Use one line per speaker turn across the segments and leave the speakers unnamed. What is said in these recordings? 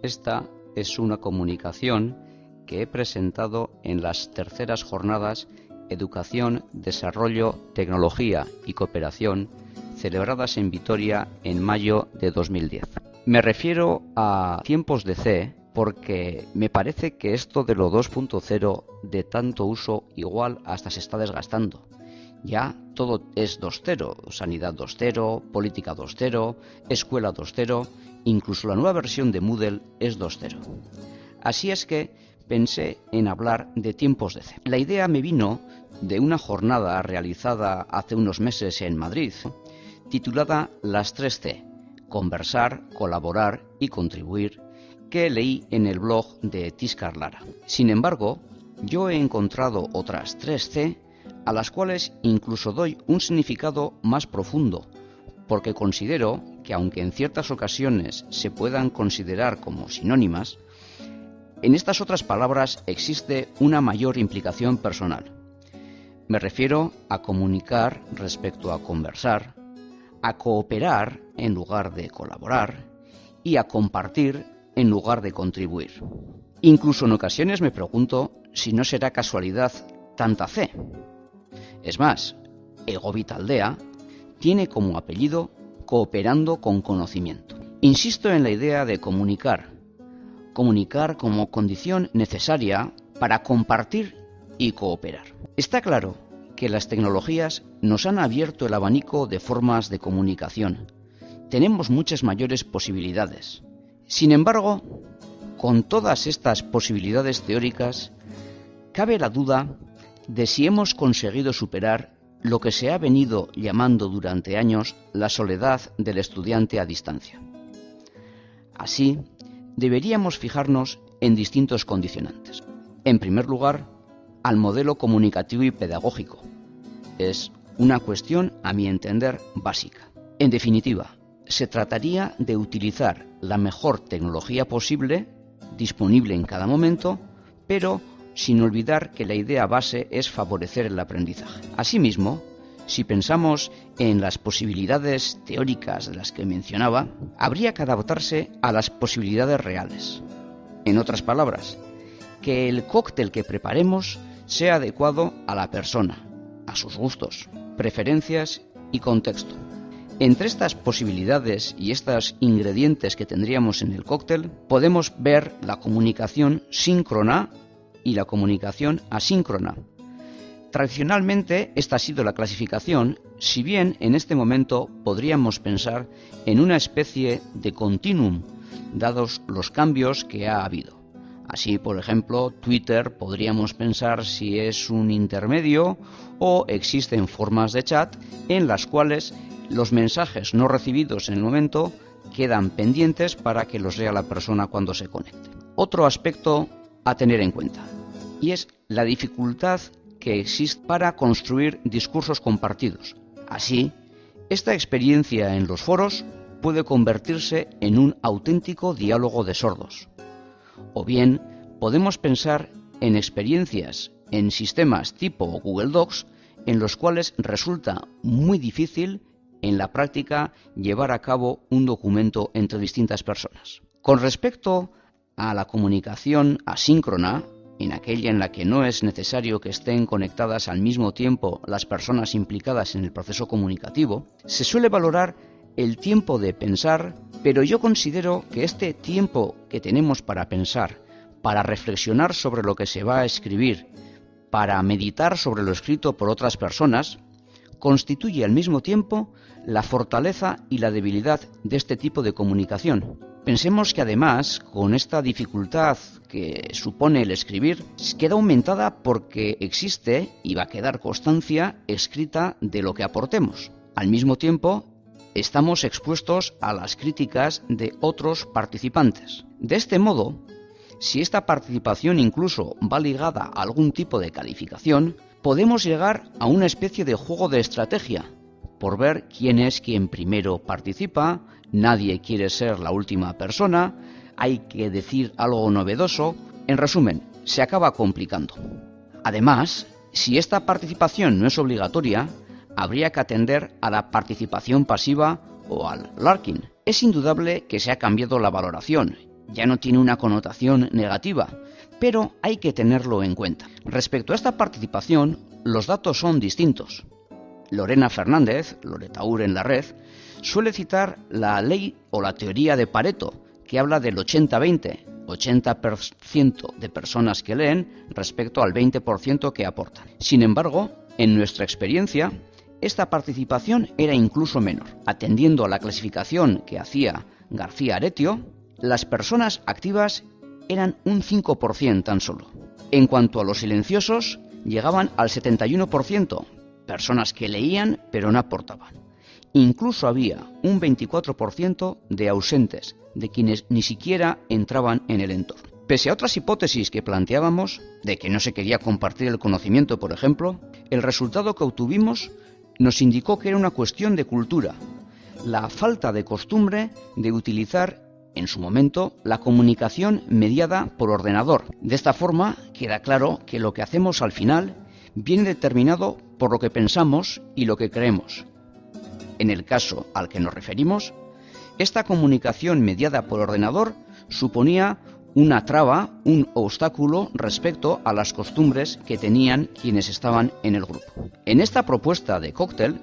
Esta es una comunicación que he presentado en las terceras jornadas Educación, Desarrollo, Tecnología y Cooperación, celebradas en Vitoria en mayo de 2010. Me refiero a tiempos de C porque me parece que esto de lo 2.0 de tanto uso igual hasta se está desgastando. Ya todo es 2.0, sanidad 2.0, política 2.0, escuela 2.0, incluso la nueva versión de Moodle es 2.0. Así es que pensé en hablar de tiempos de C. La idea me vino de una jornada realizada hace unos meses en Madrid, titulada Las 3C, conversar, colaborar y contribuir, que leí en el blog de Tiscar Lara. Sin embargo, yo he encontrado otras 3C a las cuales incluso doy un significado más profundo, porque considero que aunque en ciertas ocasiones se puedan considerar como sinónimas, en estas otras palabras existe una mayor implicación personal. Me refiero a comunicar respecto a conversar, a cooperar en lugar de colaborar y a compartir en lugar de contribuir. Incluso en ocasiones me pregunto si no será casualidad tanta C. Es más, Ego Vitaldea tiene como apellido cooperando con conocimiento. Insisto en la idea de comunicar como condición necesaria para compartir y cooperar. Está claro que las tecnologías nos han abierto el abanico de formas de comunicación. Tenemos muchas mayores posibilidades. Sin embargo, con todas estas posibilidades teóricas, cabe la duda de si hemos conseguido superar lo que se ha venido llamando durante años la soledad del estudiante a distancia. Así, deberíamos fijarnos en distintos condicionantes. En primer lugar, al modelo comunicativo y pedagógico. Es una cuestión, a mi entender, básica. En definitiva, se trataría de utilizar la mejor tecnología posible, disponible en cada momento, pero sin olvidar que la idea base es favorecer el aprendizaje. Asimismo, si pensamos en las posibilidades teóricas de las que mencionaba, habría que adaptarse a las posibilidades reales. En otras palabras, que el cóctel que preparemos sea adecuado a la persona, a sus gustos, preferencias y contexto. Entre estas posibilidades y estos ingredientes que tendríamos en el cóctel, podemos ver la comunicación síncrona y la comunicación asíncrona. Tradicionalmente esta ha sido la clasificación, si bien en este momento podríamos pensar en una especie de continuum, dados los cambios que ha habido. Así, por ejemplo, Twitter podríamos pensar si es un intermedio o existen formas de chat en las cuales los mensajes no recibidos en el momento quedan pendientes para que los lea la persona cuando se conecte. Otro aspecto a tener en cuenta, y es la dificultad que existe para construir discursos compartidos. Así, esta experiencia en los foros puede convertirse en un auténtico diálogo de sordos. O bien, podemos pensar en experiencias en sistemas tipo Google Docs en los cuales resulta muy difícil en la práctica llevar a cabo un documento entre distintas personas. Con respecto a la comunicación asíncrona, en aquella en la que no es necesario que estén conectadas al mismo tiempo las personas implicadas en el proceso comunicativo, se suele valorar el tiempo de pensar, pero yo considero que este tiempo que tenemos para pensar, para reflexionar sobre lo que se va a escribir, para meditar sobre lo escrito por otras personas, constituye al mismo tiempo la fortaleza y la debilidad de este tipo de comunicación. Pensemos que además, con esta dificultad que supone el escribir, queda aumentada porque existe y va a quedar constancia escrita de lo que aportemos. Al mismo tiempo, estamos expuestos a las críticas de otros participantes. De este modo, si esta participación incluso va ligada a algún tipo de calificación, podemos llegar a una especie de juego de estrategia, por ver quién es quien primero participa, nadie quiere ser la última persona, hay que decir algo novedoso. En resumen, se acaba complicando. Además, si esta participación no es obligatoria, habría que atender a la participación pasiva o al lurking. Es indudable que se ha cambiado la valoración ya no tiene una connotación negativa, pero hay que tenerlo en cuenta. Respecto a esta participación, los datos son distintos. Lorena Fernández, Loretaur en la red, suele citar la ley o la teoría de Pareto, que habla del 80-20, 80% de personas que leen respecto al 20% que aportan. Sin embargo, en nuestra experiencia, esta participación era incluso menor. Atendiendo a la clasificación que hacía García Aretio, las personas activas eran un 5% tan solo. En cuanto a los silenciosos, llegaban al 71%, personas que leían pero no aportaban. Incluso había un 24% de ausentes, de quienes ni siquiera entraban en el entorno. Pese a otras hipótesis que planteábamos, de que no se quería compartir el conocimiento, por ejemplo, el resultado que obtuvimos nos indicó que era una cuestión de cultura, la falta de costumbre de utilizar en su momento la comunicación mediada por ordenador. De esta forma queda claro que lo que hacemos al final viene determinado por lo que pensamos y lo que creemos. En el caso al que nos referimos, esta comunicación mediada por ordenador suponía una traba, un obstáculo respecto a las costumbres que tenían quienes estaban en el grupo. En esta propuesta de cóctel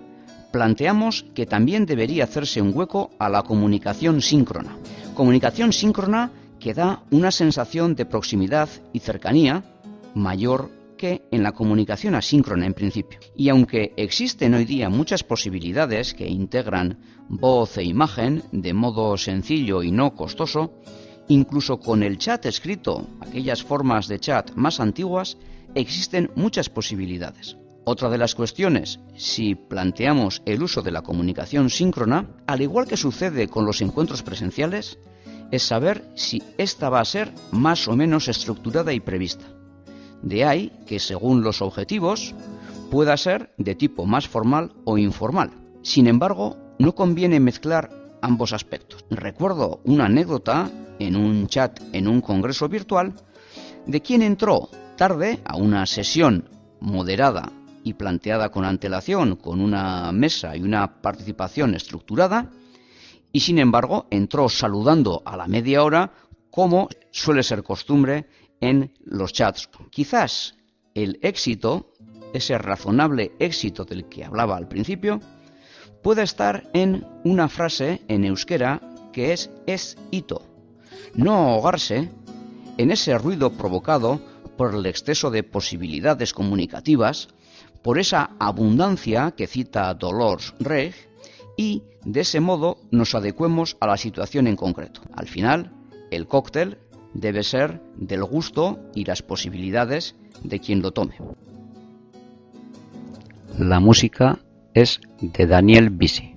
planteamos que también debería hacerse un hueco a la comunicación síncrona. Comunicación síncrona que da una sensación de proximidad y cercanía mayor que en la comunicación asíncrona en principio. Y aunque existen hoy día muchas posibilidades que integran voz e imagen de modo sencillo y no costoso, incluso con el chat escrito, aquellas formas de chat más antiguas, existen muchas posibilidades. Otra de las cuestiones, si planteamos el uso de la comunicación síncrona, al igual que sucede con los encuentros presenciales, es saber si ésta va a ser más o menos estructurada y prevista. De ahí que, según los objetivos, pueda ser de tipo más formal o informal. Sin embargo, no conviene mezclar ambos aspectos. Recuerdo una anécdota en un chat en un congreso virtual de quien entró tarde a una sesión moderada y planteada con antelación, con una mesa y una participación estructurada, y sin embargo entró saludando a la media hora, como suele ser costumbre en los chats. Quizás el éxito, ese razonable éxito del que hablaba al principio, pueda estar en una frase en euskera que es hito. No ahogarse en ese ruido provocado por el exceso de posibilidades comunicativas, por esa abundancia que cita Dolors Reich, y de ese modo nos adecuemos a la situación en concreto. Al final, el cóctel debe ser del gusto y las posibilidades de quien lo tome. La música es de Daniel Bisi.